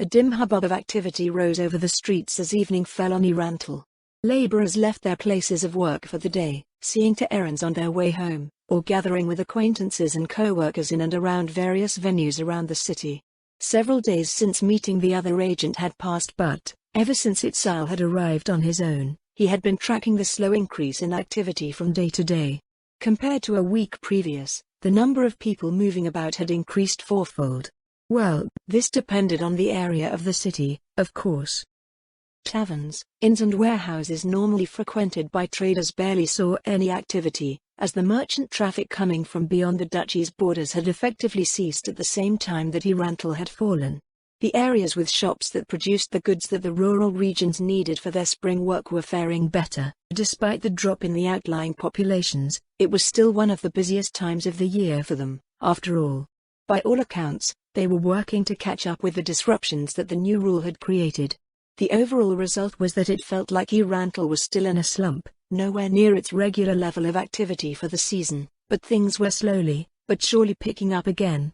A dim hubbub of activity rose over the streets as evening fell on Irantal. Laborers left their places of work for the day, seeing to errands on their way home, or gathering with acquaintances and co-workers in and around various venues around the city. Several days since meeting the other agent had passed, but, ever since Itzal had arrived on his own, he had been tracking the slow increase in activity from day to day. Compared to a week previous, the number of people moving about had increased fourfold. Well, this depended on the area of the city, of course. Taverns, inns and warehouses normally frequented by traders barely saw any activity, as the merchant traffic coming from beyond the duchy's borders had effectively ceased at the same time that Irantal had fallen. The areas with shops that produced the goods that the rural regions needed for their spring work were faring better. Despite the drop in the outlying populations, it was still one of the busiest times of the year for them, after all. By all accounts, they were working to catch up with the disruptions that the new rule had created. The overall result was that it felt like Irantal was still in a slump, nowhere near its regular level of activity for the season, but things were slowly, but surely picking up again.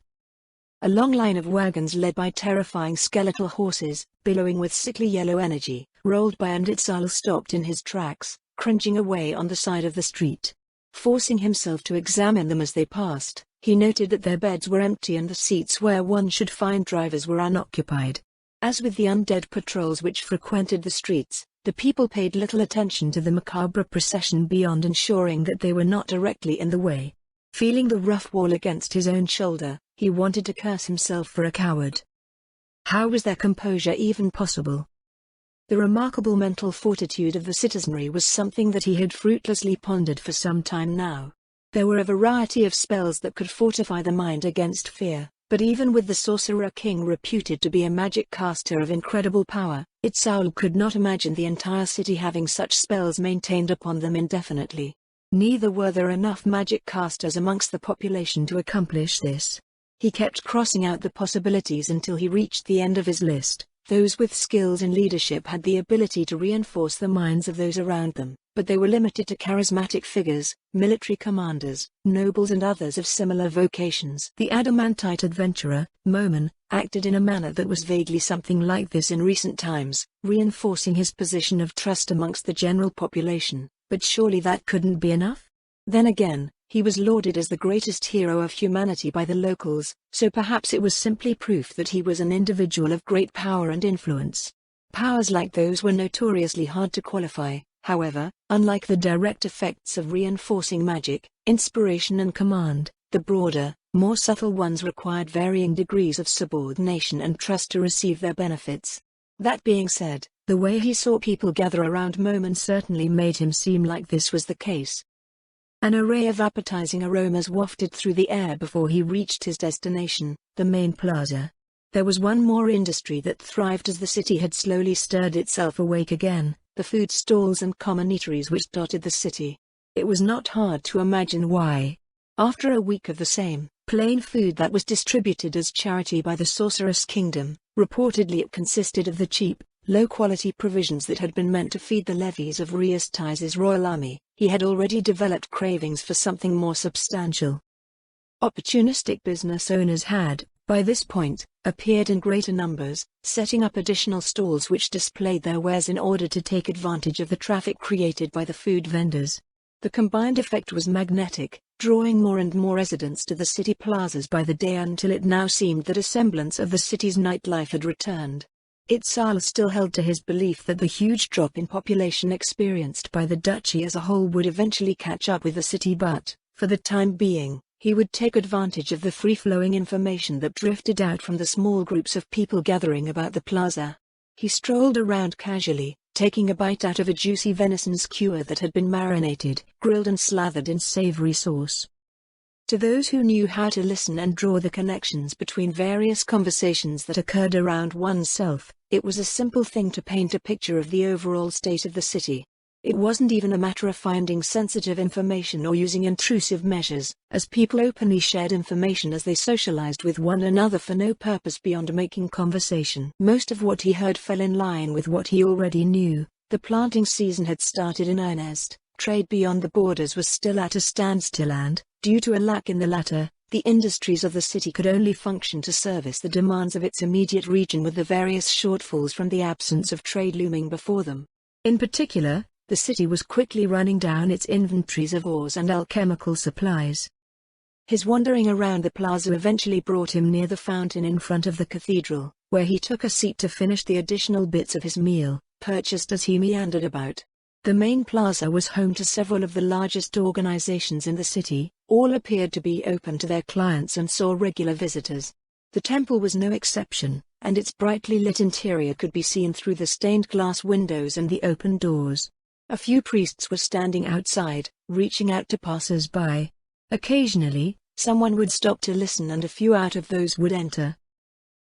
A long line of wagons led by terrifying skeletal horses, billowing with sickly yellow energy, rolled by, and Itzal stopped in his tracks, cringing away on the side of the street. Forcing himself to examine them as they passed, he noted that their beds were empty and the seats where one should find drivers were unoccupied. As with the undead patrols which frequented the streets, the people paid little attention to the macabre procession beyond ensuring that they were not directly in the way. Feeling the rough wall against his own shoulder, he wanted to curse himself for a coward. How was their composure even possible? The remarkable mental fortitude of the citizenry was something that he had fruitlessly pondered for some time now. There were a variety of spells that could fortify the mind against fear, but even with the sorcerer king reputed to be a magic caster of incredible power, Itzal could not imagine the entire city having such spells maintained upon them indefinitely. Neither were there enough magic casters amongst the population to accomplish this. He kept crossing out the possibilities until he reached the end of his list. Those with skills in leadership had the ability to reinforce the minds of those around them, but they were limited to charismatic figures, military commanders, nobles and others of similar vocations. The adamantite adventurer, Moman, acted in a manner that was vaguely something like this in recent times, reinforcing his position of trust amongst the general population, but surely that couldn't be enough? Then again, he was lauded as the greatest hero of humanity by the locals, so perhaps it was simply proof that he was an individual of great power and influence. Powers like those were notoriously hard to qualify, however, unlike the direct effects of reinforcing magic, inspiration and command, the broader, more subtle ones required varying degrees of subordination and trust to receive their benefits. That being said, the way he saw people gather around Moman certainly made him seem like this was the case. An array of appetizing aromas wafted through the air before he reached his destination, the main plaza. There was one more industry that thrived as the city had slowly stirred itself awake again, the food stalls and common eateries which dotted the city. It was not hard to imagine why. After a week of the same, plain food that was distributed as charity by the Sorceress Kingdom, reportedly it consisted of the cheap, low-quality provisions that had been meant to feed the levies of Riastis's royal army, he had already developed cravings for something more substantial. Opportunistic business owners had, by this point, appeared in greater numbers, setting up additional stalls which displayed their wares in order to take advantage of the traffic created by the food vendors. The combined effect was magnetic, drawing more and more residents to the city plazas by the day until it now seemed that a semblance of the city's nightlife had returned. Itzal still held to his belief that the huge drop in population experienced by the duchy as a whole would eventually catch up with the city, but, for the time being, he would take advantage of the free-flowing information that drifted out from the small groups of people gathering about the plaza. He strolled around casually, taking a bite out of a juicy venison skewer that had been marinated, grilled and slathered in savory sauce. To those who knew how to listen and draw the connections between various conversations that occurred around oneself, it was a simple thing to paint a picture of the overall state of the city. It wasn't even a matter of finding sensitive information or using intrusive measures, as people openly shared information as they socialized with one another for no purpose beyond making conversation. Most of what he heard fell in line with what he already knew. The planting season had started in earnest, trade beyond the borders was still at a standstill and, due to a lack in the latter, The industries of the city could only function to service the demands of its immediate region, with the various shortfalls from the absence of trade looming before them. In particular, the city was quickly running down its inventories of ores and alchemical supplies. His wandering around the plaza eventually brought him near the fountain in front of the cathedral, where he took a seat to finish the additional bits of his meal, purchased as he meandered about. The main plaza was home to several of the largest organizations in the city. All appeared to be open to their clients and saw regular visitors. The temple was no exception, and its brightly lit interior could be seen through the stained glass windows and the open doors. A few priests were standing outside, reaching out to passers-by. Occasionally, someone would stop to listen and a few out of those would enter.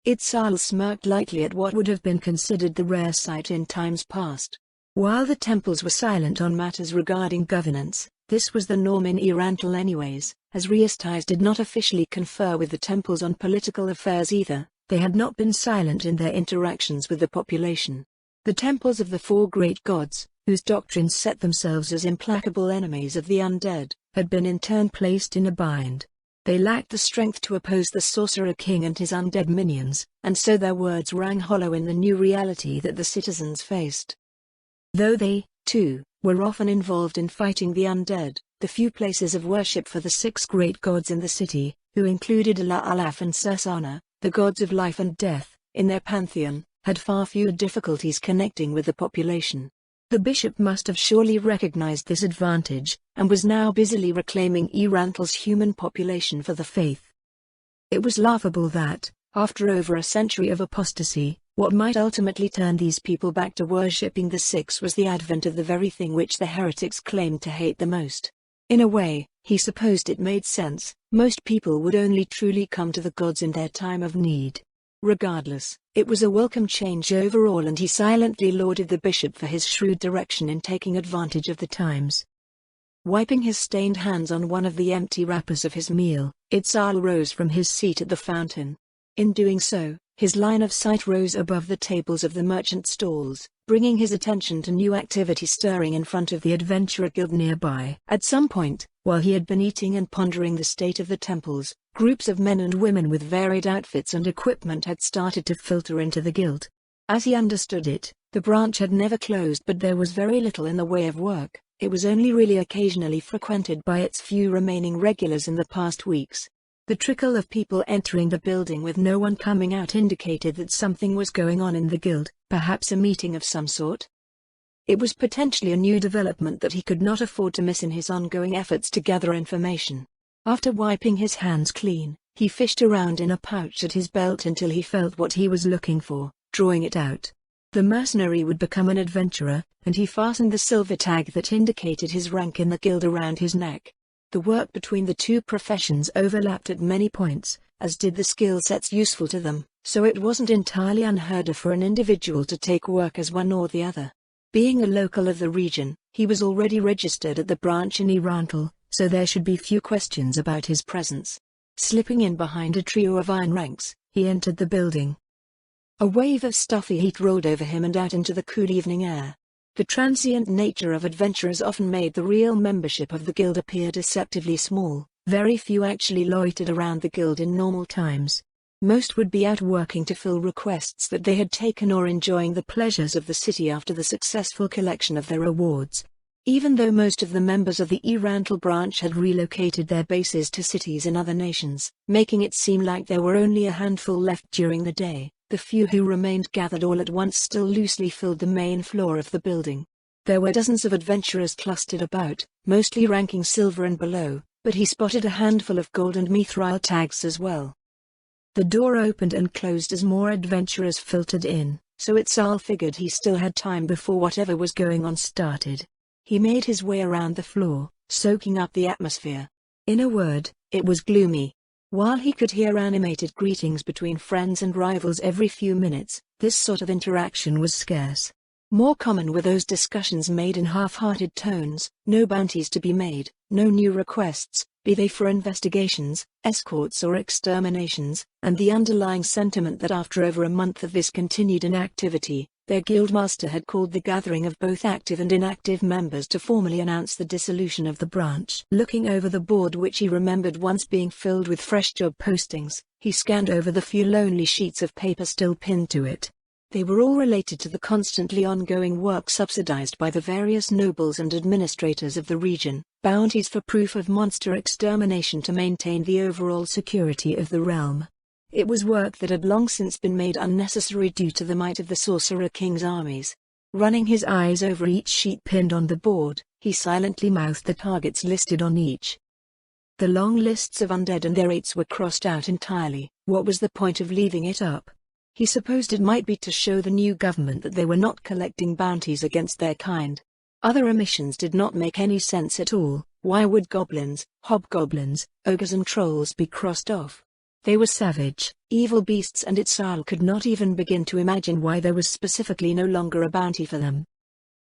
Itzal smirked lightly at what would have been considered the rare sight in times past. While the temples were silent on matters regarding governance, this was the norm in Irantal anyways, as Riastais did not officially confer with the temples on political affairs either. They had not been silent in their interactions with the population. The temples of the four great gods, whose doctrines set themselves as implacable enemies of the undead, had been in turn placed in a bind. They lacked the strength to oppose the sorcerer king and his undead minions, and so their words rang hollow in the new reality that the citizens faced. Though they, too, were often involved in fighting the undead, the few places of worship for the six great gods in the city, who included Ala-Alaf and Sursana, the gods of life and death, in their pantheon, had far fewer difficulties connecting with the population. The bishop must have surely recognized this advantage, and was now busily reclaiming Irantal's human population for the faith. It was laughable that, after over a century of apostasy, what might ultimately turn these people back to worshipping the Six was the advent of the very thing which the heretics claimed to hate the most. In a way, he supposed it made sense. Most people would only truly come to the gods in their time of need. Regardless, it was a welcome change overall, and he silently lauded the bishop for his shrewd direction in taking advantage of the times. Wiping his stained hands on one of the empty wrappers of his meal, Itzal rose from his seat at the fountain. In doing so, his line of sight rose above the tables of the merchant stalls, bringing his attention to new activity stirring in front of the adventurer guild nearby. At some point, while he had been eating and pondering the state of the temples, groups of men and women with varied outfits and equipment had started to filter into the guild. As he understood it, the branch had never closed, but there was very little in the way of work. It was only really occasionally frequented by its few remaining regulars in the past weeks. The trickle of people entering the building with no one coming out indicated that something was going on in the guild, perhaps a meeting of some sort. It was potentially a new development that he could not afford to miss in his ongoing efforts to gather information. After wiping his hands clean, he fished around in a pouch at his belt until he felt what he was looking for, drawing it out. The mercenary would become an adventurer, and he fastened the silver tag that indicated his rank in the guild around his neck. The work between the two professions overlapped at many points, as did the skill sets useful to them, so it wasn't entirely unheard of for an individual to take work as one or the other. Being a local of the region, he was already registered at the branch in Irantal, so there should be few questions about his presence. Slipping in behind a trio of iron ranks, he entered the building. A wave of stuffy heat rolled over him and out into the cool evening air. The transient nature of adventurers often made the real membership of the guild appear deceptively small. Very few actually loitered around the guild in normal times. Most would be out working to fill requests that they had taken or enjoying the pleasures of the city after the successful collection of their rewards. Even though most of the members of the Irantal branch had relocated their bases to cities in other nations, making it seem like there were only a handful left during the day, the few who remained gathered all at once still loosely filled the main floor of the building. There were dozens of adventurers clustered about, mostly ranking silver and below, but he spotted a handful of gold and mithril tags as well. The door opened and closed as more adventurers filtered in, so Itzal figured he still had time before whatever was going on started. He made his way around the floor, soaking up the atmosphere. In a word, it was gloomy. While he could hear animated greetings between friends and rivals every few minutes, this sort of interaction was scarce. More common were those discussions made in half-hearted tones, no bounties to be made, no new requests, be they for investigations, escorts or exterminations, and the underlying sentiment that after over a month of this continued inactivity, Their guildmaster had called the gathering of both active and inactive members to formally announce the dissolution of the branch. Looking over the board, which he remembered once being filled with fresh job postings, he scanned over the few lonely sheets of paper still pinned to it. They were all related to the constantly ongoing work subsidized by the various nobles and administrators of the region, bounties for proof of monster extermination to maintain the overall security of the realm. It was work that had long since been made unnecessary due to the might of the Sorcerer King's armies. Running his eyes over each sheet pinned on the board, he silently mouthed the targets listed on each. The long lists of undead and their rates were crossed out entirely. What was the point of leaving it up? He supposed it might be to show the new government that they were not collecting bounties against their kind. Other omissions did not make any sense at all. Why would goblins, hobgoblins, ogres and trolls be crossed off? They were savage, evil beasts, and Itzal could not even begin to imagine why there was specifically no longer a bounty for them.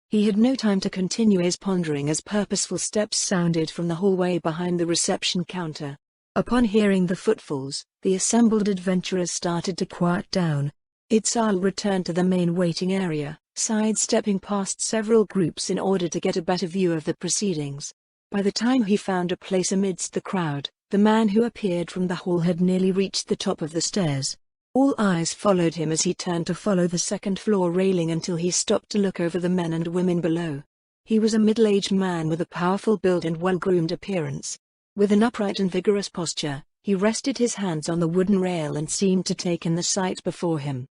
He had no time to continue his pondering as purposeful steps sounded from the hallway behind the reception counter. Upon hearing the footfalls, the assembled adventurers started to quiet down. Itzal returned to the main waiting area, sidestepping past several groups in order to get a better view of the proceedings. By the time he found a place amidst the crowd, the man who appeared from the hall had nearly reached the top of the stairs. All eyes followed him as he turned to follow the second-floor railing until he stopped to look over the men and women below. He was a middle-aged man with a powerful build and well-groomed appearance. With an upright and vigorous posture, he rested his hands on the wooden rail and seemed to take in the sight before him.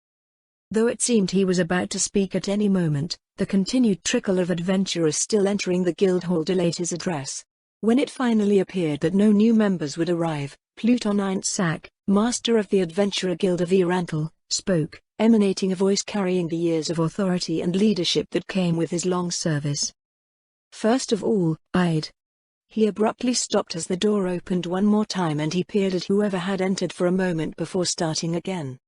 Though it seemed he was about to speak at any moment, the continued trickle of adventurers still entering the guild hall delayed his address. When it finally appeared that no new members would arrive, Pluton Eintzak, master of the Adventurer Guild of Irantal, spoke, emanating a voice carrying the years of authority and leadership that came with his long service. First of all, He abruptly stopped as the door opened one more time and he peered at whoever had entered for a moment before starting again.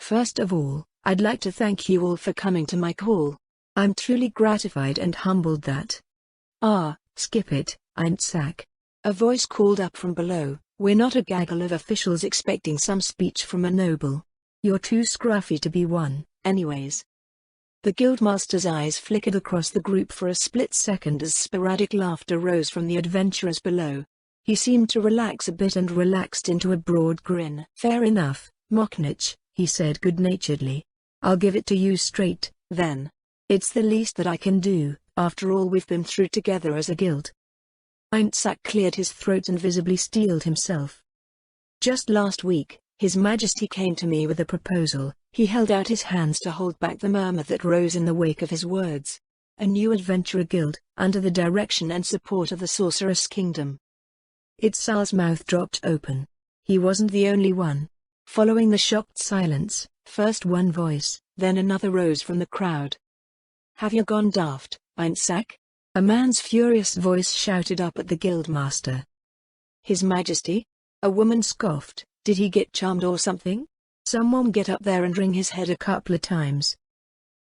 First of all, I'd like to thank you all for coming to my call. I'm truly gratified and humbled that. Skip it, Eintzak. A voice called up from below. We're not a gaggle of officials expecting some speech from a noble. You're too scruffy to be one, anyways. The guildmaster's eyes flickered across the group for a split second as sporadic laughter rose from the adventurers below. He seemed to relax a bit and relaxed into a broad grin. Fair enough, Mochnich, he said good-naturedly. I'll give it to you straight, then. It's the least that I can do, after all we've been through together as a guild. Eintzak cleared his throat and visibly steeled himself. Just last week, His Majesty came to me with a proposal. He held out his hands to hold back the murmur that rose in the wake of his words. A new adventurer guild, under the direction and support of the Sorceress Kingdom. Itzal's mouth dropped open. He wasn't the only one. Following the shocked silence, first one voice, then another rose from the crowd. Have you gone daft, Eintzak? A man's furious voice shouted up at the guildmaster. His Majesty? A woman scoffed. Did he get charmed or something? Someone get up there and ring his head a couple of times.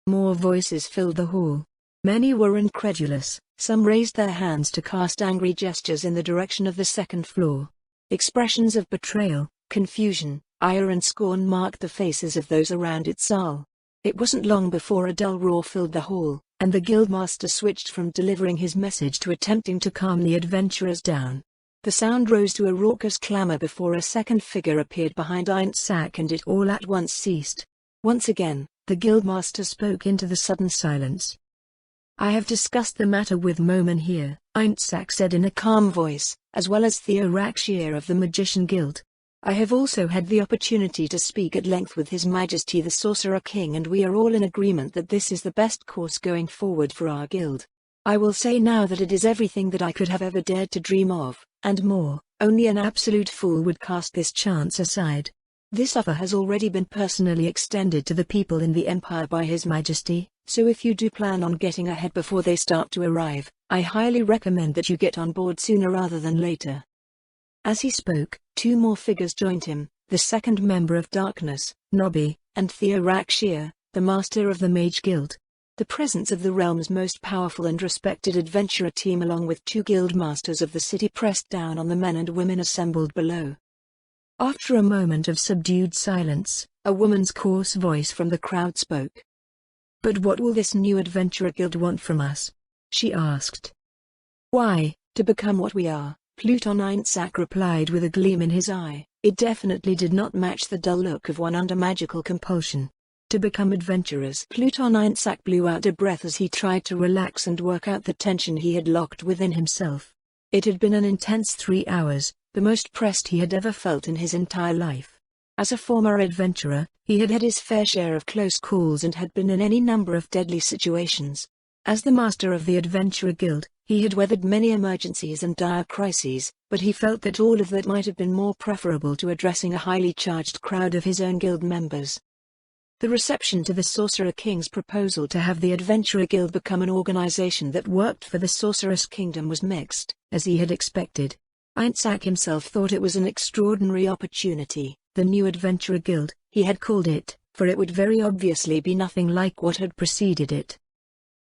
More voices filled the hall. Many were incredulous, some raised their hands to cast angry gestures in the direction of the second floor. Expressions of betrayal, confusion, ire and scorn marked the faces of those around Itzal. It wasn't long before a dull roar filled the hall, and the guildmaster switched from delivering his message to attempting to calm the adventurers down. The sound rose to a raucous clamor before a second figure appeared behind Eintzak and it all at once ceased. Once again, the guildmaster spoke into the sudden silence. I have discussed the matter with Moman here, Eintzak said in a calm voice, as well as Theorakshir of the Magician Guild. I have also had the opportunity to speak at length with His Majesty the Sorcerer King, and we are all in agreement that this is the best course going forward for our guild. I will say now that it is everything that I could have ever dared to dream of, and more. Only an absolute fool would cast this chance aside. This offer has already been personally extended to the people in the Empire by His Majesty, so if you do plan on getting ahead before they start to arrive, I highly recommend that you get on board sooner rather than later. As he spoke, two more figures joined him, the second member of Darkness, Nobby, and Theorakshir, the master of the Mage Guild. The presence of the realm's most powerful and respected adventurer team along with two guild masters of the city pressed down on the men and women assembled below. After a moment of subdued silence, a woman's coarse voice from the crowd spoke. "But what will this new adventurer guild want from us?" she asked. "Why, to become what we are," Pluton Einsak replied with a gleam in his eye. It definitely did not match the dull look of one under magical compulsion. "To become adventurers." Pluton Einsak blew out a breath as he tried to relax and work out the tension he had locked within himself. It had been an intense 3 hours, the most pressed he had ever felt in his entire life. As a former adventurer, he had had his fair share of close calls and had been in any number of deadly situations. As the master of the Adventurer Guild, he had weathered many emergencies and dire crises, but he felt that all of that might have been more preferable to addressing a highly charged crowd of his own guild members. The reception to the Sorcerer King's proposal to have the Adventurer Guild become an organization that worked for the Sorceress Kingdom was mixed, as he had expected. Einsak himself thought it was an extraordinary opportunity. The new Adventurer Guild, he had called it, for it would very obviously be nothing like what had preceded it.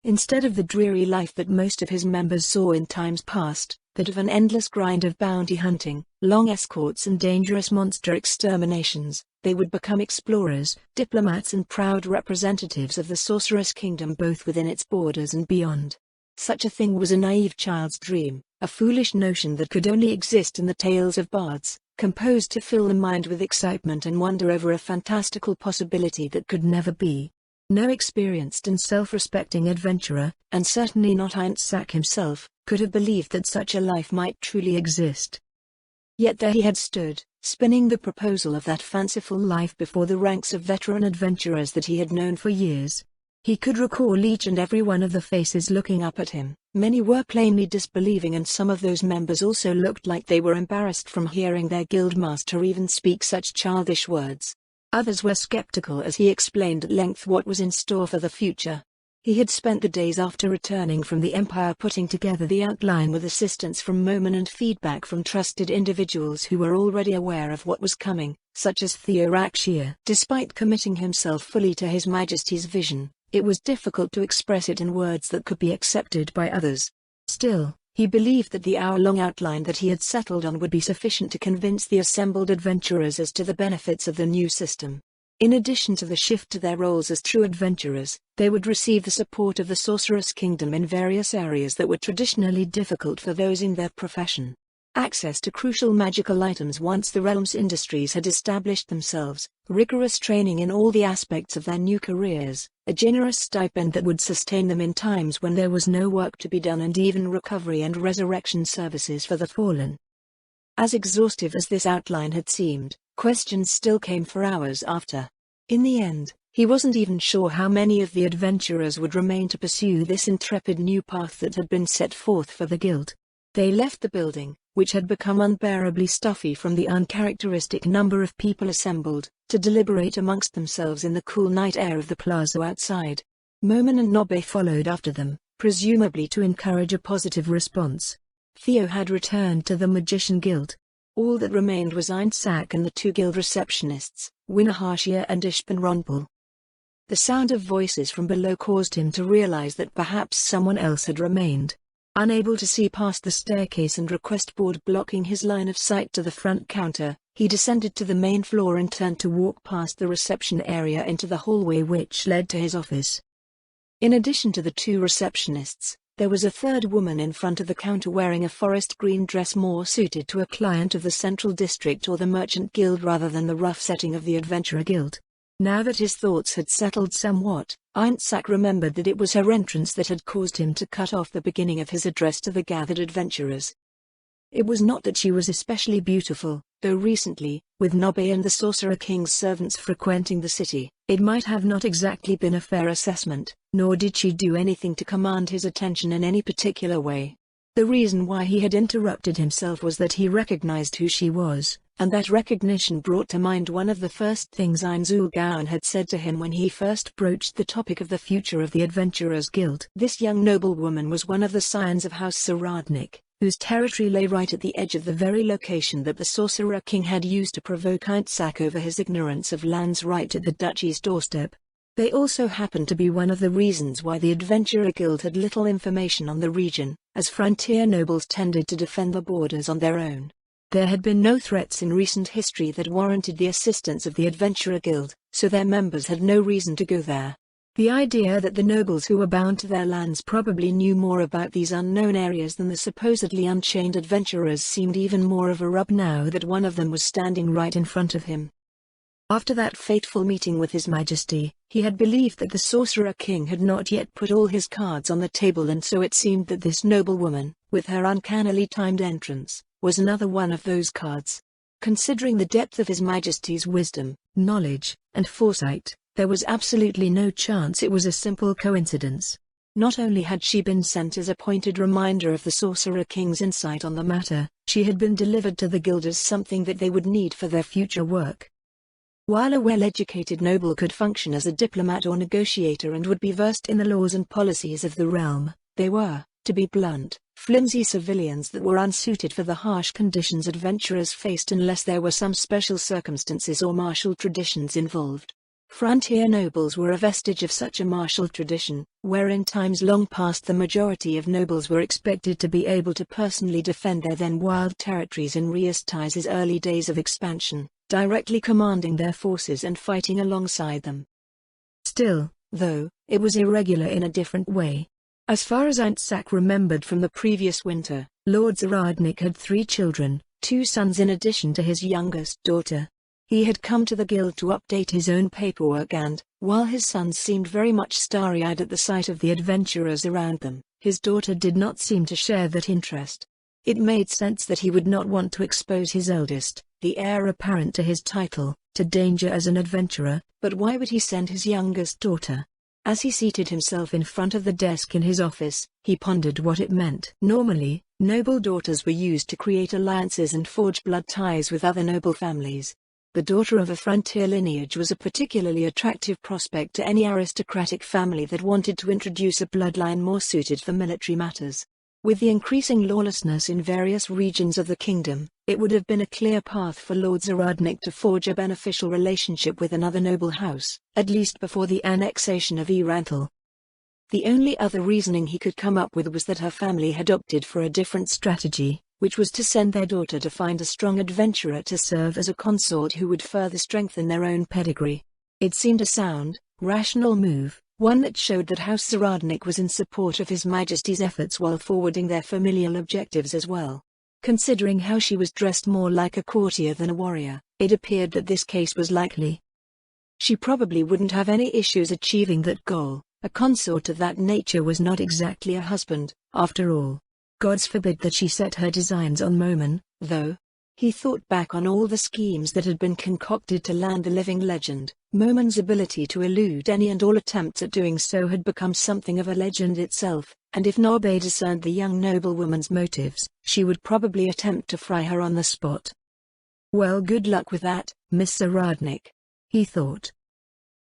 Instead of the dreary life that most of his members saw in times past, that of an endless grind of bounty hunting, long escorts and dangerous monster exterminations, they would become explorers, diplomats and proud representatives of the Sorceress Kingdom both within its borders and beyond. Such a thing was a naive child's dream, a foolish notion that could only exist in the tales of bards, composed to fill the mind with excitement and wonder over a fantastical possibility that could never be. No experienced and self-respecting adventurer, and certainly not Einsak himself, could have believed that such a life might truly exist. Yet there he had stood, spinning the proposal of that fanciful life before the ranks of veteran adventurers that he had known for years. He could recall each and every one of the faces looking up at him. Many were plainly disbelieving, and some of those members also looked like they were embarrassed from hearing their guildmaster even speak such childish words. Others were skeptical as he explained at length what was in store for the future. He had spent the days after returning from the Empire putting together the outline with assistance from Moman and feedback from trusted individuals who were already aware of what was coming, such as Theoraxia. Despite committing himself fully to His Majesty's vision, it was difficult to express it in words that could be accepted by others. Still, he believed that the hour-long outline that he had settled on would be sufficient to convince the assembled adventurers as to the benefits of the new system. In addition to the shift to their roles as true adventurers, they would receive the support of the Sorceress Kingdom in various areas that were traditionally difficult for those in their profession. Access to crucial magical items once the realm's industries had established themselves, rigorous training in all the aspects of their new careers, a generous stipend that would sustain them in times when there was no work to be done, and even recovery and resurrection services for the fallen. As exhaustive as this outline had seemed, questions still came for hours after. In the end, he wasn't even sure how many of the adventurers would remain to pursue this intrepid new path that had been set forth for the guild. They left the building, which had become unbearably stuffy from the uncharacteristic number of people assembled, to deliberate amongst themselves in the cool night air of the plaza outside. Moman and Nobbe followed after them, presumably to encourage a positive response. Theo had returned to the Magician Guild. All that remained was Einsak and the two guild receptionists, Winahashia and Ishpenronpal. The sound of voices from below caused him to realize that perhaps someone else had remained. Unable to see past the staircase and request board blocking his line of sight to the front counter, he descended to the main floor and turned to walk past the reception area into the hallway which led to his office. In addition to the two receptionists, there was a third woman in front of the counter wearing a forest green dress more suited to a client of the Central District or the Merchant Guild rather than the rough setting of the Adventurer Guild. Now that his thoughts had settled somewhat, Einsak remembered that it was her entrance that had caused him to cut off the beginning of his address to the gathered adventurers. It was not that she was especially beautiful, though recently, with Nobbe and the Sorcerer King's servants frequenting the city, it might have not exactly been a fair assessment, nor did she do anything to command his attention in any particular way. The reason why he had interrupted himself was that he recognized who she was, and that recognition brought to mind one of the first things Einzulgaon had said to him when he first broached the topic of the future of the Adventurers Guild. This young noblewoman was one of the scions of House Saradnik, whose territory lay right at the edge of the very location that the Sorcerer King had used to provoke Einsak over his ignorance of lands right at the duchy's doorstep. They also happened to be one of the reasons why the Adventurer Guild had little information on the region, as frontier nobles tended to defend the borders on their own. There had been no threats in recent history that warranted the assistance of the Adventurer Guild, so their members had no reason to go there. The idea that the nobles who were bound to their lands probably knew more about these unknown areas than the supposedly unchained adventurers seemed even more of a rub now that one of them was standing right in front of him. After that fateful meeting with His Majesty, he had believed that the Sorcerer King had not yet put all his cards on the table, and so it seemed that this noblewoman, with her uncannily timed entrance, was another one of those cards. Considering the depth of His Majesty's wisdom, knowledge, and foresight, there was absolutely no chance it was a simple coincidence. Not only had she been sent as a pointed reminder of the Sorcerer King's insight on the matter, she had been delivered to the guild as something that they would need for their future work. While a well-educated noble could function as a diplomat or negotiator and would be versed in the laws and policies of the realm, they were, to be blunt, flimsy civilians that were unsuited for the harsh conditions adventurers faced unless there were some special circumstances or martial traditions involved. Frontier nobles were a vestige of such a martial tradition, where in times long past the majority of nobles were expected to be able to personally defend their then wild territories in Riastis's early days of expansion, directly commanding their forces and fighting alongside them. Still, though, it was irregular in a different way. As far as Eintzak remembered from the previous winter, Lord Zaradnik had 3 children, 2 sons in addition to his youngest daughter. He had come to the guild to update his own paperwork and, while his sons seemed very much starry-eyed at the sight of the adventurers around them, his daughter did not seem to share that interest. It made sense that he would not want to expose his eldest, the heir apparent to his title, to danger as an adventurer, but why would he send his youngest daughter? As he seated himself in front of the desk in his office, he pondered what it meant. Normally, noble daughters were used to create alliances and forge blood ties with other noble families. The daughter of a frontier lineage was a particularly attractive prospect to any aristocratic family that wanted to introduce a bloodline more suited for military matters. With the increasing lawlessness in various regions of the kingdom, it would have been a clear path for Lord Zaradnik to forge a beneficial relationship with another noble house, at least before the annexation of Eranthal. The only other reasoning he could come up with was that her family had opted for a different strategy, which was to send their daughter to find a strong adventurer to serve as a consort who would further strengthen their own pedigree. It seemed a sound, rational move, one that showed that House Zaradnik was in support of His Majesty's efforts while forwarding their familial objectives as well. Considering how she was dressed more like a courtier than a warrior, it appeared that this case was likely. She probably wouldn't have any issues achieving that goal. A consort of that nature was not exactly a husband, after all. Gods forbid that she set her designs on Moman, though. He thought back on all the schemes that had been concocted to land the living legend. Moman's ability to elude any and all attempts at doing so had become something of a legend itself, and if Narbe discerned the young noblewoman's motives, she would probably attempt to fry her on the spot. Well, good luck with that, Miss Zaradnik, he thought.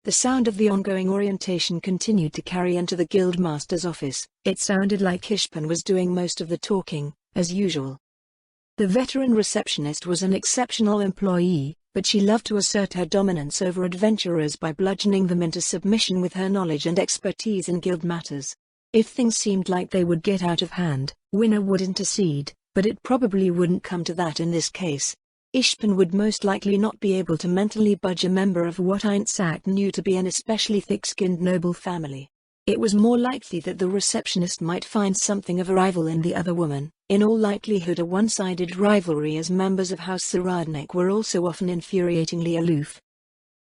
The sound of the ongoing orientation continued to carry into the guildmaster's office. It sounded like Ishpan was doing most of the talking, as usual. The veteran receptionist was an exceptional employee, but she loved to assert her dominance over adventurers by bludgeoning them into submission with her knowledge and expertise in guild matters. If things seemed like they would get out of hand, Winner would intercede, but it probably wouldn't come to that in this case. Ishpan would most likely not be able to mentally budge a member of what Eintzak knew to be an especially thick-skinned noble family. It was more likely that the receptionist might find something of a rival in the other woman, in all likelihood a one-sided rivalry, as members of House Zaradnik were also often infuriatingly aloof.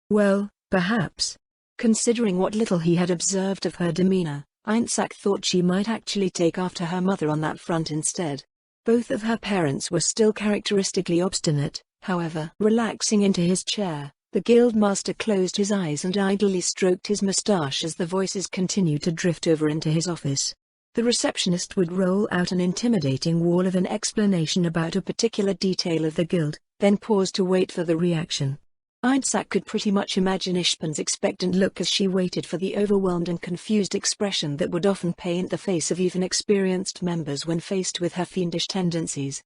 Well, perhaps. Considering what little he had observed of her demeanor, Eintzak thought she might actually take after her mother on that front instead. Both of her parents were still characteristically obstinate, however. Relaxing into his chair, the guildmaster closed his eyes and idly stroked his moustache as the voices continued to drift over into his office. The receptionist would roll out an intimidating wall of an explanation about a particular detail of the guild, then pause to wait for the reaction. Eintzak could pretty much imagine Ishpan's expectant look as she waited for the overwhelmed and confused expression that would often paint the face of even experienced members when faced with her fiendish tendencies.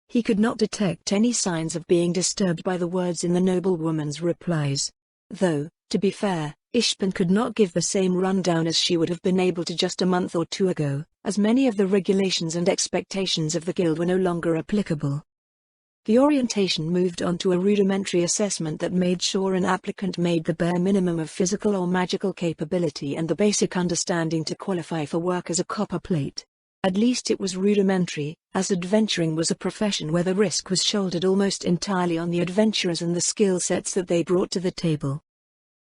He could not detect any signs of being disturbed by the words in the noblewoman's replies. Though, to be fair, Ishpan could not give the same rundown as she would have been able to just a month or 2 ago, as many of the regulations and expectations of the guild were no longer applicable. The orientation moved on to a rudimentary assessment that made sure an applicant made the bare minimum of physical or magical capability and the basic understanding to qualify for work as a copper plate. At least it was rudimentary, as adventuring was a profession where the risk was shouldered almost entirely on the adventurers and the skill sets that they brought to the table.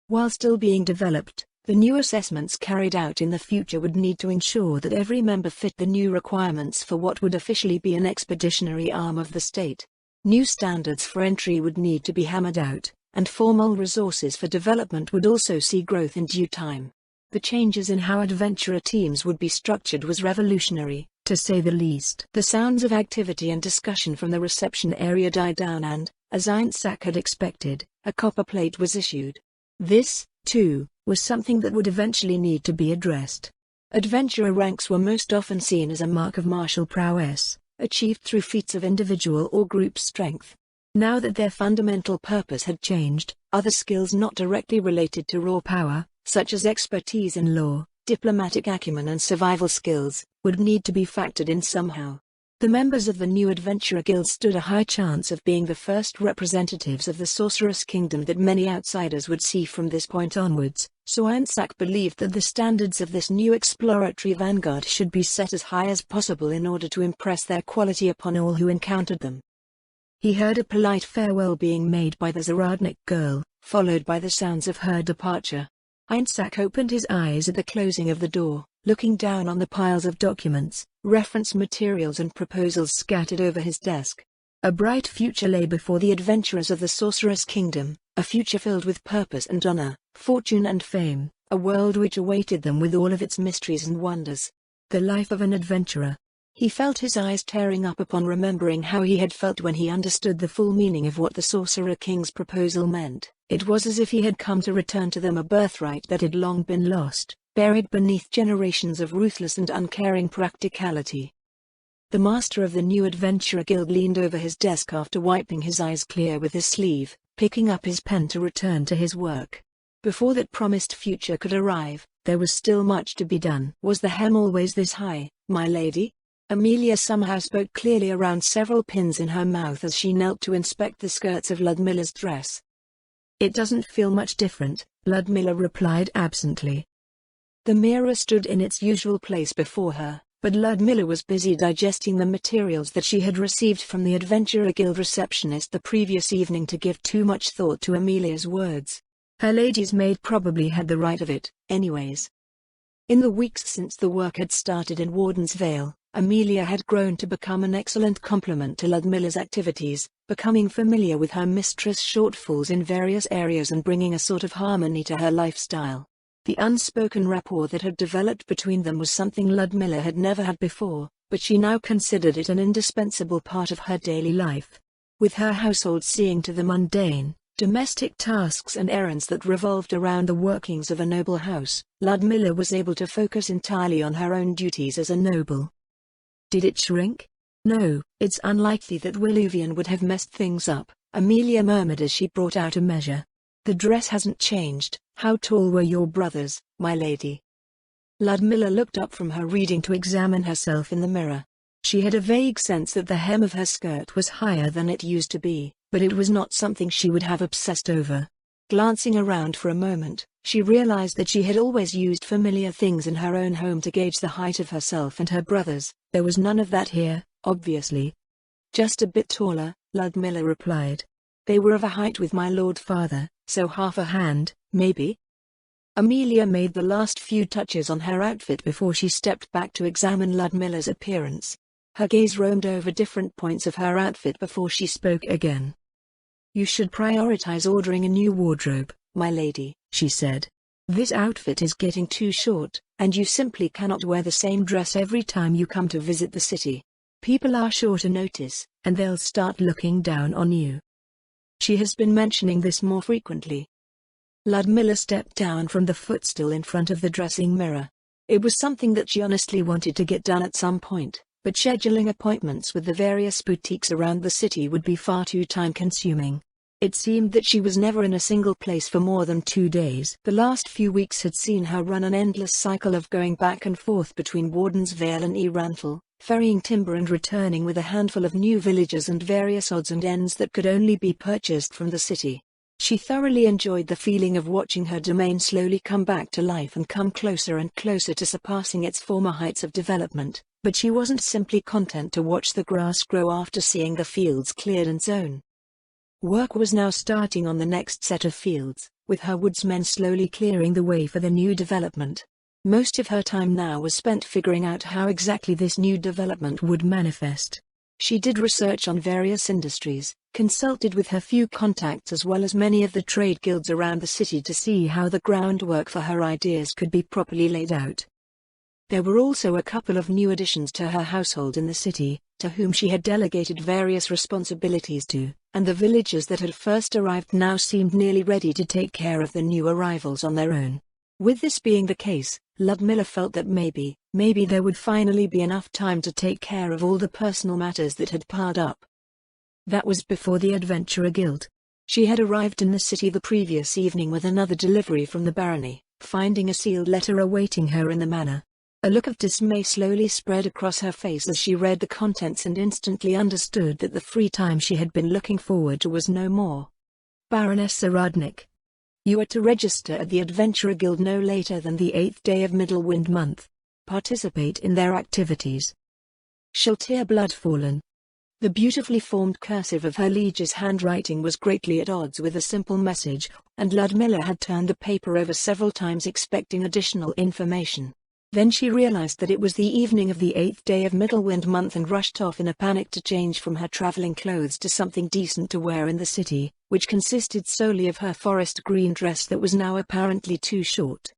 While still being developed, the new assessments carried out in the future would need to ensure that every member fit the new requirements for what would officially be an expeditionary arm of the state. New standards for entry would need to be hammered out, and formal resources for development would also see growth in due time. The changes in how adventurer teams would be structured was revolutionary, to say the least. The sounds of activity and discussion from the reception area died down and, as Einsak had expected, a copper plate was issued. This, too, was something that would eventually need to be addressed. Adventurer ranks were most often seen as a mark of martial prowess, achieved through feats of individual or group strength. Now that their fundamental purpose had changed, other skills not directly related to raw power, such as expertise in law, diplomatic acumen and survival skills, would need to be factored in somehow. The members of the new Adventurer Guild stood a high chance of being the first representatives of the Sorceress Kingdom that many outsiders would see from this point onwards, so Einsak believed that the standards of this new exploratory vanguard should be set as high as possible in order to impress their quality upon all who encountered them. He heard a polite farewell being made by the Zaradnik girl, followed by the sounds of her departure. Einsak opened his eyes at the closing of the door, looking down on the piles of documents, reference materials and proposals scattered over his desk. A bright future lay before the adventurers of the Sorceress Kingdom, a future filled with purpose and honor, fortune and fame, a world which awaited them with all of its mysteries and wonders. The life of an adventurer. He felt his eyes tearing up upon remembering how he had felt when he understood the full meaning of what the Sorcerer King's proposal meant. It was as if he had come to return to them a birthright that had long been lost, buried beneath generations of ruthless and uncaring practicality. The master of the new Adventurer Guild leaned over his desk after wiping his eyes clear with his sleeve, picking up his pen to return to his work. Before that promised future could arrive, there was still much to be done. Was the hem always this high, my lady? Amelia somehow spoke clearly around several pins in her mouth as she knelt to inspect the skirts of Ludmilla's dress. It doesn't feel much different, Ludmilla replied absently. The mirror stood in its usual place before her, but Ludmilla was busy digesting the materials that she had received from the Adventurer Guild receptionist the previous evening to give too much thought to Amelia's words. Her lady's maid probably had the right of it, anyways. In the weeks since the work had started in Warden's Vale, Amelia had grown to become an excellent complement to Ludmilla's activities, becoming familiar with her mistress' shortfalls in various areas and bringing a sort of harmony to her lifestyle. The unspoken rapport that had developed between them was something Ludmilla had never had before, but she now considered it an indispensable part of her daily life. With her household seeing to the mundane, domestic tasks and errands that revolved around the workings of a noble house, Ludmilla was able to focus entirely on her own duties as a noble. Did it shrink? No, it's unlikely that Willuvian would have messed things up, Amelia murmured as she brought out a measure. The dress hasn't changed. How tall were your brothers, my lady? Ludmilla looked up from her reading to examine herself in the mirror. She had a vague sense that the hem of her skirt was higher than it used to be, but it was not something she would have obsessed over. Glancing around for a moment, she realized that she had always used familiar things in her own home to gauge the height of herself and her brothers. There was none of that here, obviously. Just a bit taller, Ludmilla replied. They were of a height with my lord father, so half a hand, maybe? Amelia made the last few touches on her outfit before she stepped back to examine Ludmilla's appearance. Her gaze roamed over different points of her outfit before she spoke again. You should prioritize ordering a new wardrobe, my lady, she said. This outfit is getting too short, and you simply cannot wear the same dress every time you come to visit the city. People are sure to notice, and they'll start looking down on you. She has been mentioning this more frequently. Ludmilla stepped down from the footstool in front of the dressing mirror. It was something that she honestly wanted to get done at some point, but scheduling appointments with the various boutiques around the city would be far too time-consuming. It seemed that she was never in a single place for more than 2 days. The last few weeks had seen her run an endless cycle of going back and forth between Wardensvale and Rantle, ferrying timber and returning with a handful of new villagers and various odds and ends that could only be purchased from the city. She thoroughly enjoyed the feeling of watching her domain slowly come back to life and come closer and closer to surpassing its former heights of development, but she wasn't simply content to watch the grass grow after seeing the fields cleared and sown. Work was now starting on the next set of fields, with her woodsmen slowly clearing the way for the new development. Most of her time now was spent figuring out how exactly this new development would manifest. She did research on various industries, consulted with her few contacts as well as many of the trade guilds around the city to see how the groundwork for her ideas could be properly laid out. There were also a couple of new additions to her household in the city, to whom she had delegated various responsibilities to, and the villagers that had first arrived now seemed nearly ready to take care of the new arrivals on their own. With this being the case, Ludmilla felt that maybe there would finally be enough time to take care of all the personal matters that had piled up. That was before the Adventurer Guild. She had arrived in the city the previous evening with another delivery from the barony, finding a sealed letter awaiting her in the manor. A look of dismay slowly spread across her face as she read the contents and instantly understood that the free time she had been looking forward to was no more. Baroness Saradnik. You are to register at the Adventurer Guild no later than the 8th day of Middlewind month. Participate in their activities. Shaltir Bloodfallen. The beautifully formed cursive of her liege's handwriting was greatly at odds with the simple message, and Ludmilla had turned the paper over several times expecting additional information. Then she realized that it was the evening of the 8th day of Middlewind month and rushed off in a panic to change from her traveling clothes to something decent to wear in the city, which consisted solely of her forest green dress that was now apparently too short.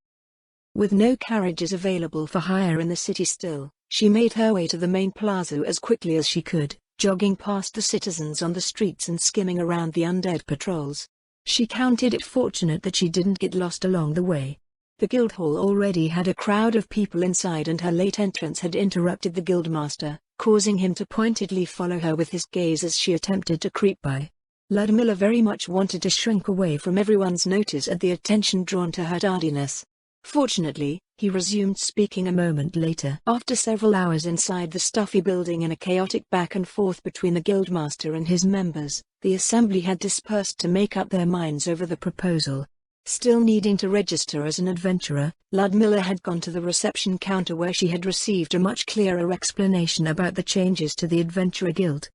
With no carriages available for hire in the city still, she made her way to the main plaza as quickly as she could, jogging past the citizens on the streets and skimming around the undead patrols. She counted it fortunate that she didn't get lost along the way. The Guildhall already had a crowd of people inside and her late entrance had interrupted the guildmaster, causing him to pointedly follow her with his gaze as she attempted to creep by. Ludmilla very much wanted to shrink away from everyone's notice at the attention drawn to her tardiness. Fortunately, he resumed speaking a moment later. After several hours inside the stuffy building in a chaotic back and forth between the guildmaster and his members, the assembly had dispersed to make up their minds over the proposal. Still needing to register as an adventurer, Ludmilla had gone to the reception counter where she had received a much clearer explanation about the changes to the Adventurer Guild.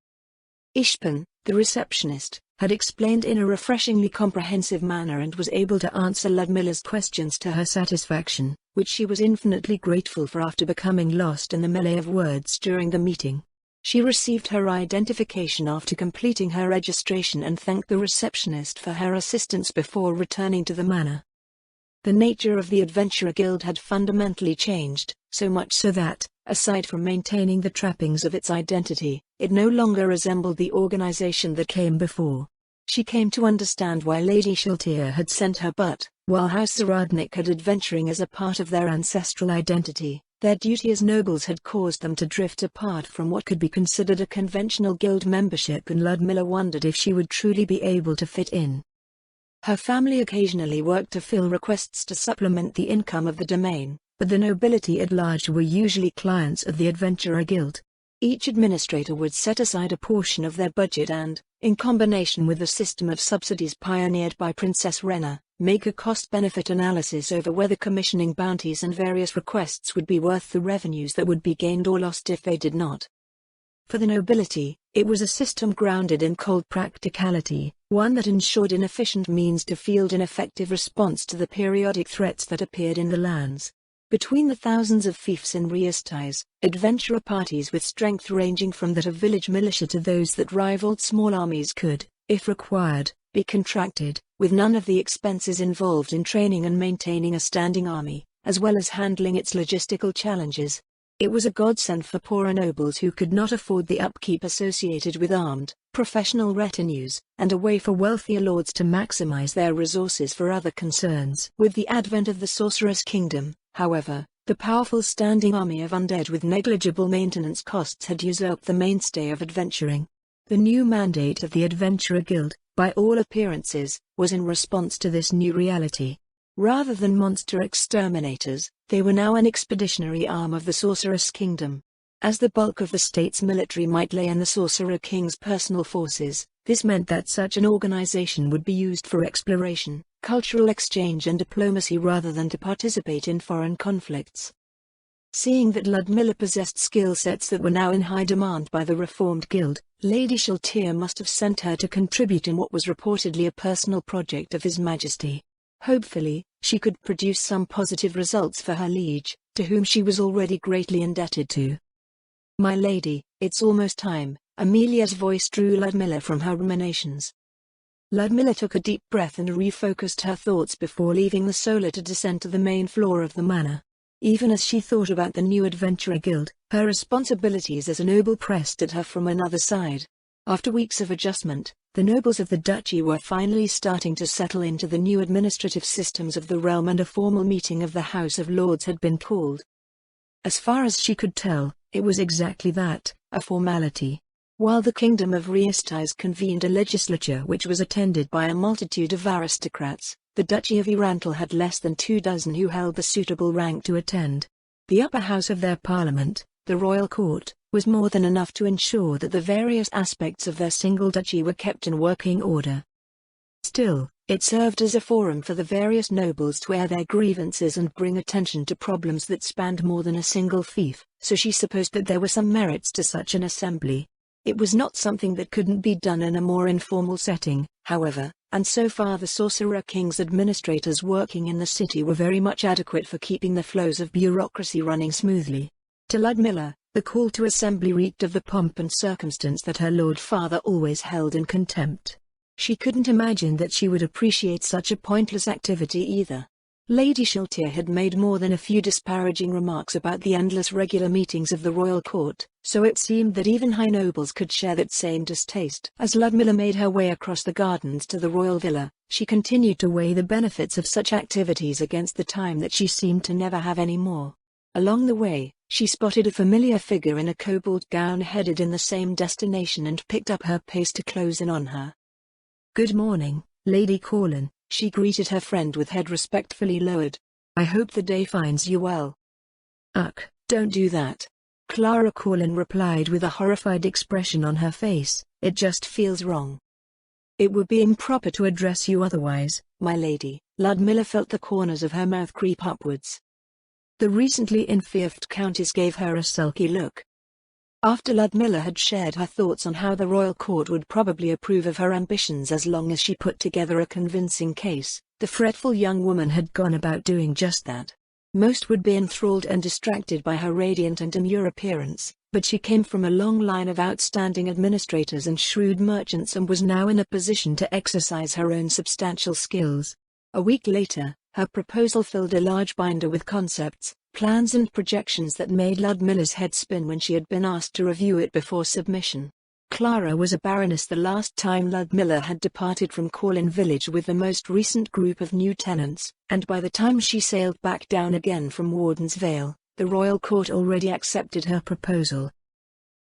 Ishpan, the receptionist, had explained in a refreshingly comprehensive manner and was able to answer Ludmilla's questions to her satisfaction, which she was infinitely grateful for after becoming lost in the melee of words during the meeting. She received her identification after completing her registration and thanked the receptionist for her assistance before returning to the manor. The nature of the Adventurer Guild had fundamentally changed, so much so that, aside from maintaining the trappings of its identity, it no longer resembled the organization that came before. She came to understand why Lady Shaltir had sent her, but, while House Saradnik had adventuring as a part of their ancestral identity, their duty as nobles had caused them to drift apart from what could be considered a conventional guild membership, and Ludmilla wondered if she would truly be able to fit in. Her family occasionally worked to fill requests to supplement the income of the domain, but the nobility at large were usually clients of the Adventurer Guild. Each administrator would set aside a portion of their budget and, in combination with the system of subsidies pioneered by Princess Rena, make a cost-benefit analysis over whether commissioning bounties and various requests would be worth the revenues that would be gained or lost if they did not. For the nobility, it was a system grounded in cold practicality, one that ensured an efficient means to field an effective response to the periodic threats that appeared in the lands. Between the thousands of fiefs in Riastais, adventurer parties with strength ranging from that of village militia to those that rivaled small armies could, if required, be contracted, with none of the expenses involved in training and maintaining a standing army, as well as handling its logistical challenges. It was a godsend for poorer nobles who could not afford the upkeep associated with armed, professional retinues, and a way for wealthier lords to maximize their resources for other concerns. With the advent of the Sorceress Kingdom, however, the powerful standing army of undead with negligible maintenance costs had usurped the mainstay of adventuring. The new mandate of the Adventurer Guild, by all appearances, was in response to this new reality. Rather than monster exterminators, they were now an expeditionary arm of the Sorceress Kingdom. As the bulk of the state's military might lay in the Sorcerer King's personal forces, this meant that such an organization would be used for exploration, cultural exchange and diplomacy rather than to participate in foreign conflicts. Seeing that Ludmilla possessed skill sets that were now in high demand by the reformed guild, Lady Shaltir must have sent her to contribute in what was reportedly a personal project of His Majesty. Hopefully, she could produce some positive results for her liege, to whom she was already greatly indebted to. "My lady, it's almost time," Amelia's voice drew Ludmilla from her ruminations. Ludmilla took a deep breath and refocused her thoughts before leaving the solar to descend to the main floor of the manor. Even as she thought about the new Adventurer Guild, her responsibilities as a noble pressed at her from another side. After weeks of adjustment, the nobles of the duchy were finally starting to settle into the new administrative systems of the realm, and a formal meeting of the House of Lords had been called. As far as she could tell, it was exactly that, a formality. While the Kingdom of Riestais convened a legislature which was attended by a multitude of aristocrats, the Duchy of Erantle had less than 24 who held the suitable rank to attend. The upper house of their parliament, the royal court, was more than enough to ensure that the various aspects of their single duchy were kept in working order. Still, it served as a forum for the various nobles to air their grievances and bring attention to problems that spanned more than a single fief, so she supposed that there were some merits to such an assembly. It was not something that couldn't be done in a more informal setting, however, and so far the Sorcerer King's administrators working in the city were very much adequate for keeping the flows of bureaucracy running smoothly. To Ludmilla, the call to assembly reeked of the pomp and circumstance that her lord father always held in contempt. She couldn't imagine that she would appreciate such a pointless activity either. Lady Shaltir had made more than a few disparaging remarks about the endless regular meetings of the royal court, so it seemed that even high nobles could share that same distaste. As Ludmilla made her way across the gardens to the royal villa, she continued to weigh the benefits of such activities against the time that she seemed to never have any more. Along the way, she spotted a familiar figure in a kobold gown headed in the same destination and picked up her pace to close in on her. "Good morning, Lady Corlin," she greeted her friend with head respectfully lowered. "I hope the day finds you well." "Ugh, don't do that," Clara Corlin replied with a horrified expression on her face. "It just feels wrong." "It would be improper to address you otherwise, my lady." Ludmilla felt the corners of her mouth creep upwards. The recently enfeoffed countess gave her a sulky look. After Ludmilla had shared her thoughts on how the royal court would probably approve of her ambitions as long as she put together a convincing case, the fretful young woman had gone about doing just that. Most would be enthralled and distracted by her radiant and demure appearance, but she came from a long line of outstanding administrators and shrewd merchants and was now in a position to exercise her own substantial skills. A week later, her proposal filled a large binder with concepts, plans and projections that made Ludmilla's head spin when she had been asked to review it before submission. Clara was a baroness the last time Ludmilla had departed from Corlin village with the most recent group of new tenants, and by the time she sailed back down again from Warden's Vale, the royal court already accepted her proposal.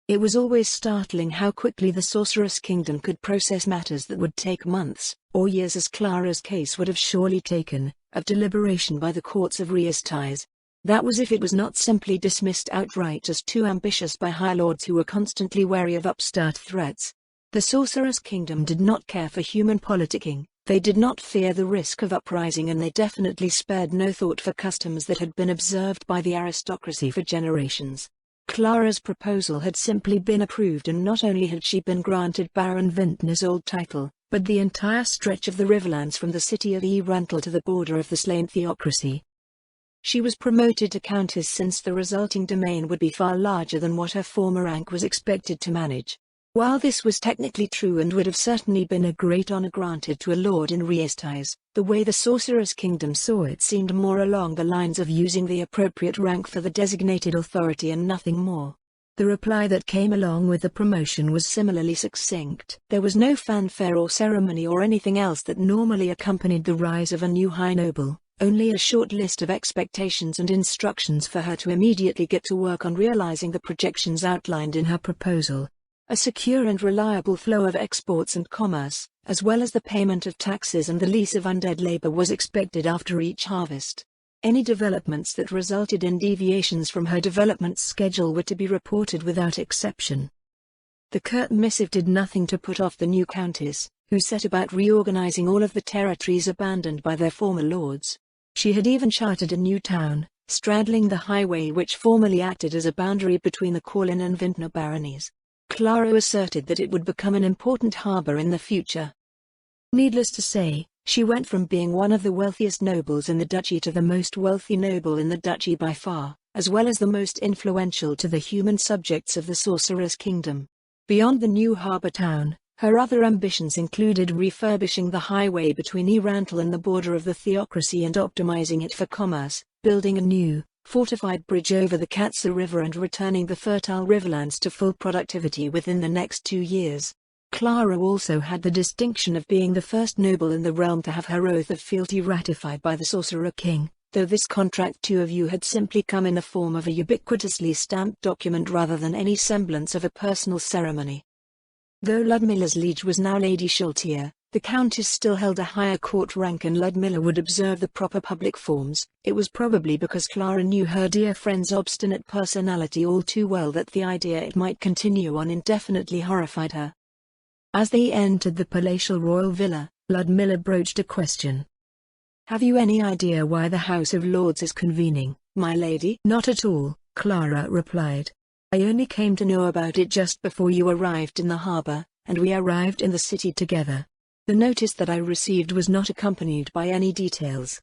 It was always startling how quickly the Sorceress Kingdom could process matters that would take months, or years as Clara's case would have surely taken, of deliberation by the courts of Riestais. That was if it was not simply dismissed outright as too ambitious by high lords who were constantly wary of upstart threats. The Sorceress Kingdom did not care for human politicking, they did not fear the risk of uprising, and they definitely spared no thought for customs that had been observed by the aristocracy for generations. Clara's proposal had simply been approved, and not only had she been granted Baron Vintner's old title, but the entire stretch of the riverlands from the city of Erantle to the border of the slain theocracy. She was promoted to countess since the resulting domain would be far larger than what her former rank was expected to manage. While this was technically true and would have certainly been a great honor granted to a lord in Riestais, the way the Sorcerer's Kingdom saw it seemed more along the lines of using the appropriate rank for the designated authority and nothing more. The reply that came along with the promotion was similarly succinct. There was no fanfare or ceremony or anything else that normally accompanied the rise of a new high noble, only a short list of expectations and instructions for her to immediately get to work on realizing the projections outlined in her proposal. A secure and reliable flow of exports and commerce, as well as the payment of taxes and the lease of undead labor, was expected after each harvest. Any developments that resulted in deviations from her development schedule were to be reported without exception. The curt missive did nothing to put off the new countess, who set about reorganizing all of the territories abandoned by their former lords. She had even chartered a new town, straddling the highway which formerly acted as a boundary between the Corlin and Vintner baronies. Clara asserted that it would become an important harbor in the future. Needless to say, she went from being one of the wealthiest nobles in the duchy to the most wealthy noble in the duchy by far, as well as the most influential to the human subjects of the sorcerer's kingdom. Beyond the new harbor town, her other ambitions included refurbishing the highway between Erantle and the border of the theocracy and optimizing it for commerce, building a new, fortified bridge over the Katsa River and returning the fertile riverlands to full productivity within the next 2 years. Clara also had the distinction of being the first noble in the realm to have her oath of fealty ratified by the Sorcerer King, though this contract to view had simply come in the form of a ubiquitously stamped document rather than any semblance of a personal ceremony. Though Ludmilla's liege was now Lady Schultier, the Countess still held a higher court rank and Ludmilla would observe the proper public forms. It was probably because Clara knew her dear friend's obstinate personality all too well that the idea it might continue on indefinitely horrified her. As they entered the palatial royal villa, Ludmilla broached a question. "Have you any idea why the House of Lords is convening, my lady?" "Not at all," Clara replied. "I only came to know about it just before you arrived in the harbor, and we arrived in the city together. The notice that I received was not accompanied by any details."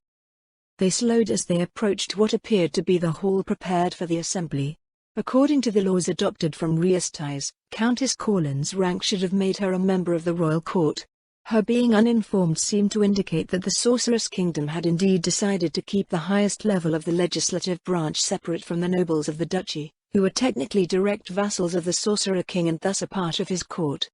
They slowed as they approached what appeared to be the hall prepared for the assembly. According to the laws adopted from Riestais, Countess Corlin's rank should have made her a member of the royal court. Her being uninformed seemed to indicate that the Sorceress Kingdom had indeed decided to keep the highest level of the legislative branch separate from the nobles of the duchy, who were technically direct vassals of the Sorcerer King and thus a part of his court.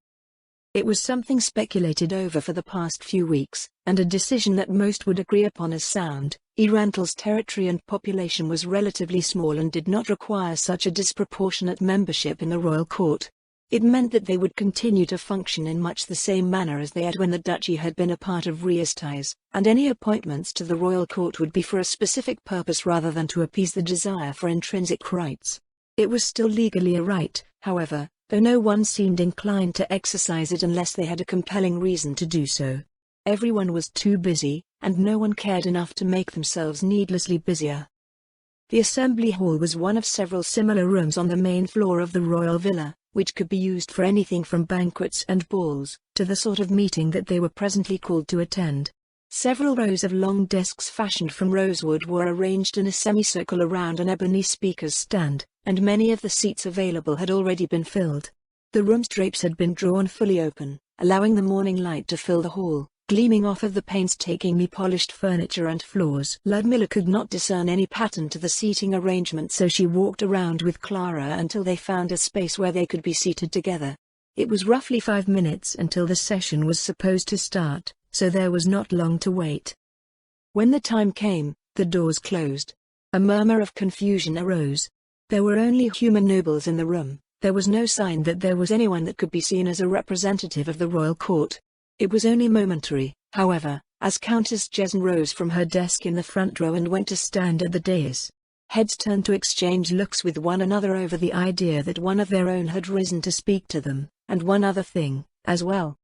It was something speculated over for the past few weeks, and a decision that most would agree upon as sound. Erantle's territory and population was relatively small and did not require such a disproportionate membership in the royal court. It meant that they would continue to function in much the same manner as they had when the duchy had been a part of Riestais, and any appointments to the royal court would be for a specific purpose rather than to appease the desire for intrinsic rights. It was still legally a right, however, though no one seemed inclined to exercise it unless they had a compelling reason to do so. Everyone was too busy, and no one cared enough to make themselves needlessly busier. The assembly hall was one of several similar rooms on the main floor of the royal villa, which could be used for anything from banquets and balls, to the sort of meeting that they were presently called to attend. Several rows of long desks fashioned from rosewood were arranged in a semicircle around an ebony speaker's stand, and many of the seats available had already been filled. The room's drapes had been drawn fully open, allowing the morning light to fill the hall, gleaming off of the painstakingly polished furniture and floors. Ludmilla could not discern any pattern to the seating arrangement, so she walked around with Clara until they found a space where they could be seated together. It was roughly 5 minutes until the session was supposed to start, so there was not long to wait. When the time came, the doors closed. A murmur of confusion arose. There were only human nobles in the room. There was no sign that there was anyone that could be seen as a representative of the royal court. It was only momentary, however, as Countess Jesn rose from her desk in the front row and went to stand at the dais. Heads turned to exchange looks with one another over the idea that one of their own had risen to speak to them, and one other thing, as well.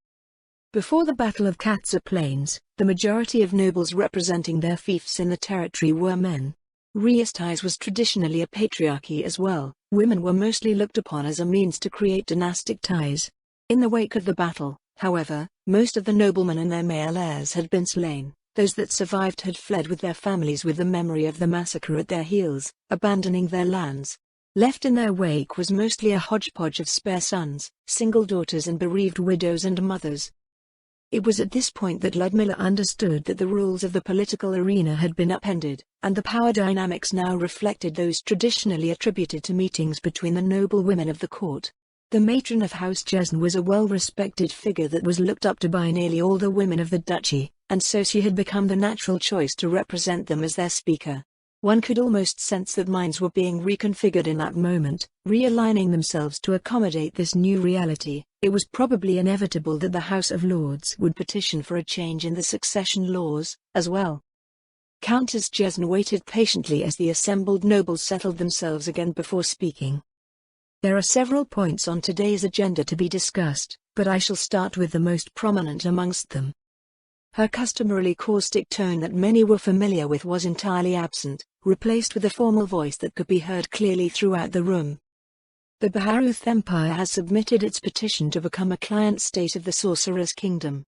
Before the Battle of Katsa Plains, the majority of nobles representing their fiefs in the territory were men. Riestais was traditionally a patriarchy as well. Women were mostly looked upon as a means to create dynastic ties. In the wake of the battle, however, most of the noblemen and their male heirs had been slain. Those that survived had fled with their families with the memory of the massacre at their heels, abandoning their lands. Left in their wake was mostly a hodgepodge of spare sons, single daughters and bereaved widows and mothers. It was at this point that Ludmilla understood that the rules of the political arena had been upended, and the power dynamics now reflected those traditionally attributed to meetings between the noble women of the court. The matron of House Jesn was a well-respected figure that was looked up to by nearly all the women of the duchy, and so she had become the natural choice to represent them as their speaker. One could almost sense that minds were being reconfigured in that moment, realigning themselves to accommodate this new reality. It was probably inevitable that the House of Lords would petition for a change in the succession laws, as well. Countess Jesn waited patiently as the assembled nobles settled themselves again before speaking. There are several points on today's agenda to be discussed, but I shall start with the most prominent amongst them. Her customarily caustic tone that many were familiar with was entirely absent, replaced with a formal voice that could be heard clearly throughout the room. The Baharuth Empire has submitted its petition to become a client state of the Sorcerer's Kingdom.